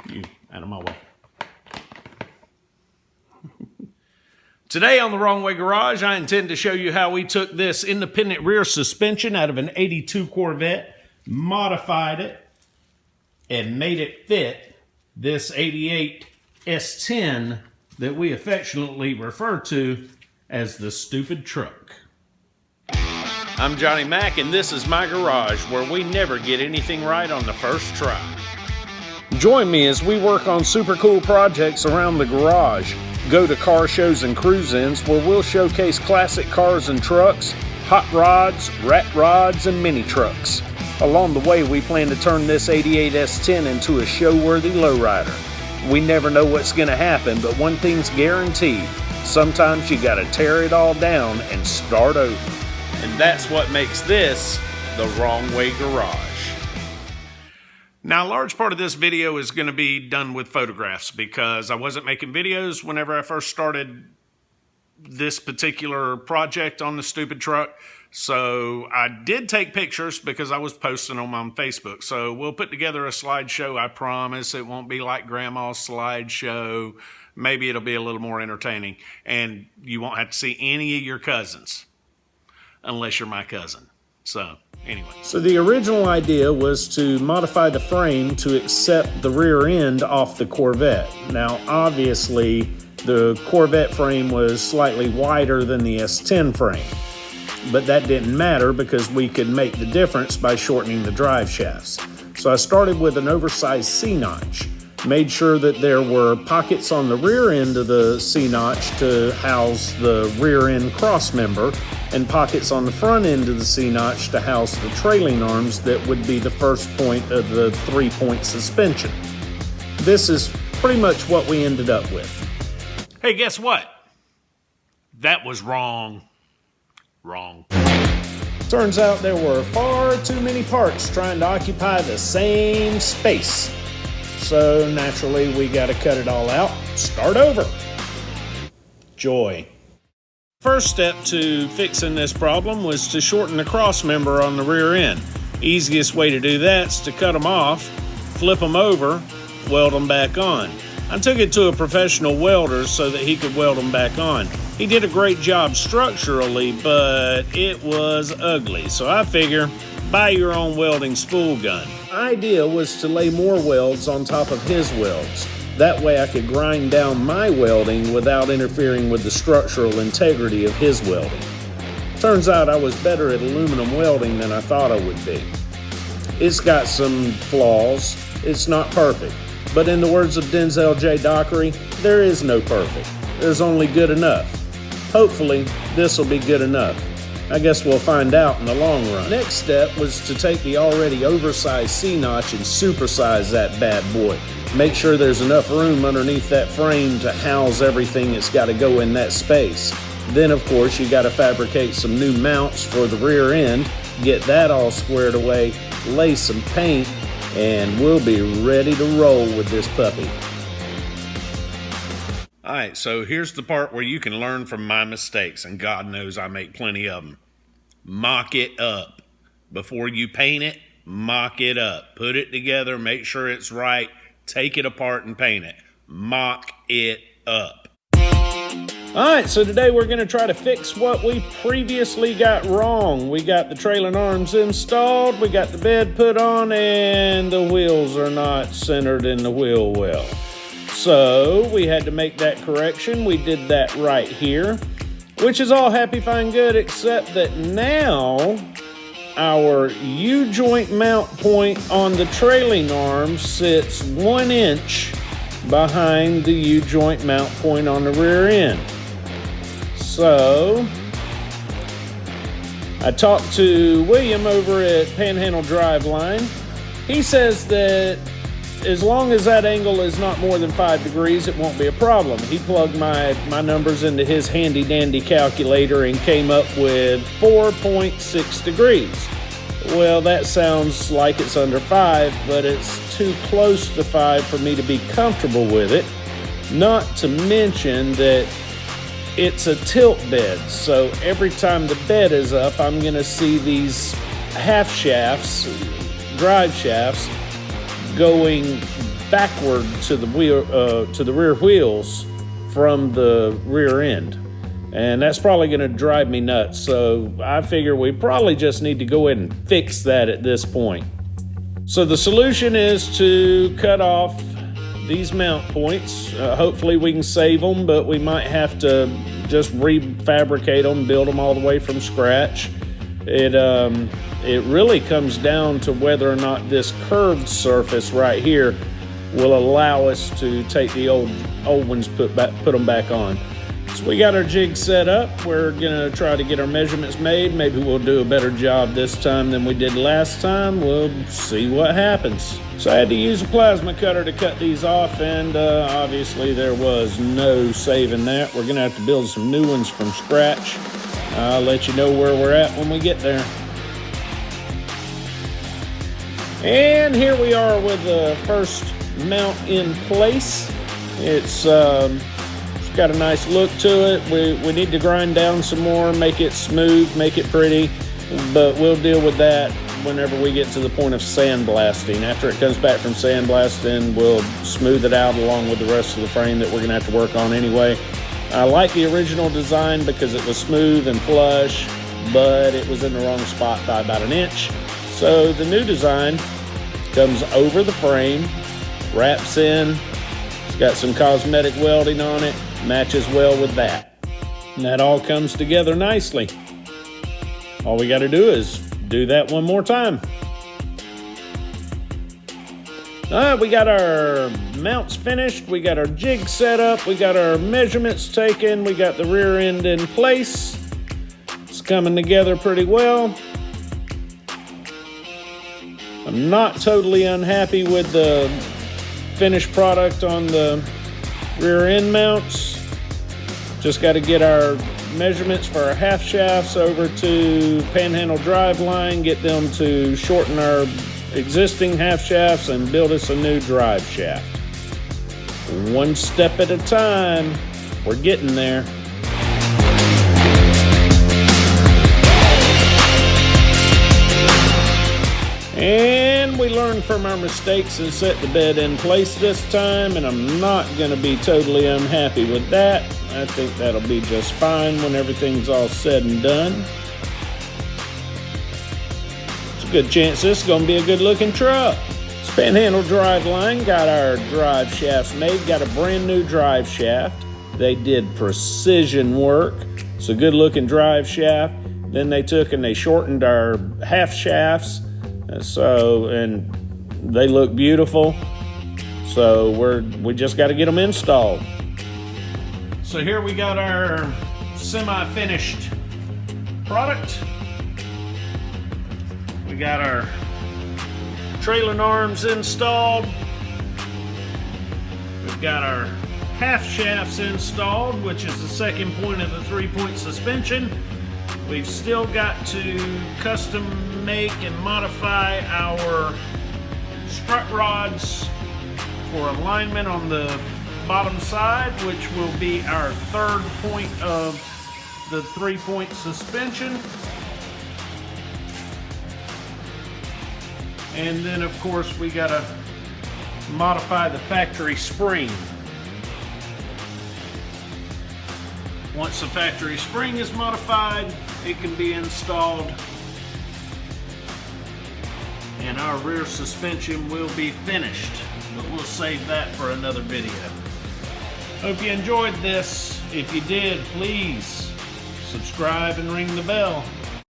You out of my way. Today on The Wrong Way Garage, I intend to show you how we took this independent rear suspension out of an 82 Corvette, modified it, and made it fit this 88 S10 that we affectionately refer to as the stupid truck. I'm Johnny Mac, and this is my garage, where we never get anything right on the first try. Join me as we work on super cool projects around the garage. Go to car shows and cruise-ins where we'll showcase classic cars and trucks, hot rods, rat rods, and mini trucks. Along the way, we plan to turn this 88 S10 into a show-worthy lowrider. We never know what's going to happen, but one thing's guaranteed. Sometimes you got to tear it all down and start over. And that's what makes this the Wrong Way Garage. Now, a large part of this video is going to be done with photographs because I wasn't making videos whenever I first started this particular project on the stupid truck. So I did take pictures because I was posting them on Facebook. So we'll put together a slideshow. I promise it won't be like Grandma's slideshow. Maybe it'll be a little more entertaining. And you won't have to see any of your cousins unless you're my cousin. So anyway. So the original idea was to modify the frame to accept the rear end off the Corvette. Now, obviously, the Corvette frame was slightly wider than the S10 frame, but that didn't matter because we could make the difference by shortening the drive shafts. So I started with an oversized C-notch. Made sure that there were pockets on the rear end of the C-notch to house the rear end cross member, and pockets on the front end of the C-notch to house the trailing arms that would be the first point of the 3-point suspension. This is pretty much what we ended up with. Hey, guess what? That was wrong. Wrong. Turns out there were far too many parts trying to occupy the same space. So naturally, we got to cut it all out, start over. Joy. First step to fixing this problem was to shorten the cross member on the rear end. Easiest way to do that is to cut them off, flip them over, weld them back on. I took it to a professional welder so that he could weld them back on. He did a great job structurally, but it was ugly. So I figure, buy your own welding spool gun. The idea was to lay more welds on top of his welds. That way I could grind down my welding without interfering with the structural integrity of his welding. Turns out I was better at aluminum welding than I thought I would be. It's got some flaws. It's not perfect. But in the words of Denzel J. Dockery, there is no perfect. There's only good enough. Hopefully, this will be good enough. I guess we'll find out in the long run. Next step was to take the already oversized C-notch and supersize that bad boy. Make sure there's enough room underneath that frame to house everything that's got to go in that space. Then, of course, you got to fabricate some new mounts for the rear end, get that all squared away, lay some paint, and we'll be ready to roll with this puppy. All right, so here's the part where you can learn from my mistakes, and God knows I make plenty of them. Mock it up. Before you paint it, mock it up. Put it together, make sure it's right, take it apart and paint it. Mock it up. All right, so today we're going to try to fix what we previously got wrong. We got the trailing arms installed, we got the bed put on, and the wheels are not centered in the wheel well. So we had to make that correction. We did that right here, which is all happy, fine, good, except that now our U-joint mount point on the trailing arm sits 1 inch behind the U-joint mount point on the rear end. So I talked to William over at Panhandle Driveline. He says that as long as that angle is not more than 5 degrees, it won't be a problem. He plugged my numbers into his handy dandy calculator and came up with 4.6 degrees. Well, that sounds like it's under 5, but it's too close to 5 for me to be comfortable with it. Not to mention that it's a tilt bed, so every time the bed is up, I'm going to see these half shafts, drive shafts, going backward to the wheel, to the rear wheels from the rear end. And that's probably going to drive me nuts. So I figure we probably just need to go ahead and fix that at this point. So the solution is to cut off these mount points. Hopefully we can save them, but we might have to just refabricate them, build them all the way from scratch. It really comes down to whether or not this curved surface right here will allow us to take the old ones, put them back on. So we got our jig set up. We're gonna try to get our measurements made. Maybe we'll do a better job this time than we did last time. We'll see what happens. So I had to use a plasma cutter to cut these off, and obviously there was no saving that. We're gonna have to build some new ones from scratch. I'll let you know where we're at when we get there. And here we are with the first mount in place. It's got a nice look to it. We need to grind down some more, make it smooth, make it pretty, but we'll deal with that whenever we get to the point of sandblasting. After it comes back from sandblasting, we'll smooth it out along with the rest of the frame that we're gonna have to work on anyway. I like the original design because it was smooth and flush, but it was in the wrong spot by about an inch. So the new design comes over the frame, wraps in, it's got some cosmetic welding on it, matches well with that. And that all comes together nicely. All we got to do is do that one more time. All right, we got our mounts finished. We got our jig set up. We got our measurements taken. We got the rear end in place. It's coming together pretty well. I'm not totally unhappy with the finished product on the rear end mounts. Just got to get our measurements for our half shafts over to Panhandle Driveline, get them to shorten our existing half shafts and build us a new drive shaft. One step at a time, we're getting there. And we learned from our mistakes and set the bed in place this time, and I'm not going to be totally unhappy with that. I think that'll be just fine when everything's all said and done. It's a good chance this is going to be a good looking truck. Panhandle Driveline got our drive shafts made, got a brand new drive shaft. They did precision work. It's a good looking drive shaft. Then they took and they shortened our half shafts. And they look beautiful. So we just got to get them installed. So here we got our semi-finished product. We got our trailing arms installed. We've got our half shafts installed, which is the second point of the 3-point suspension. We've still got to custom make and modify our strut rods for alignment on the bottom side, which will be our third point of the 3-point suspension. And then of course we gotta modify the factory spring. Once the factory spring is modified, it can be installed and our rear suspension will be finished, but we'll save that for another video. Hope you enjoyed this. If you did, please subscribe and ring the bell.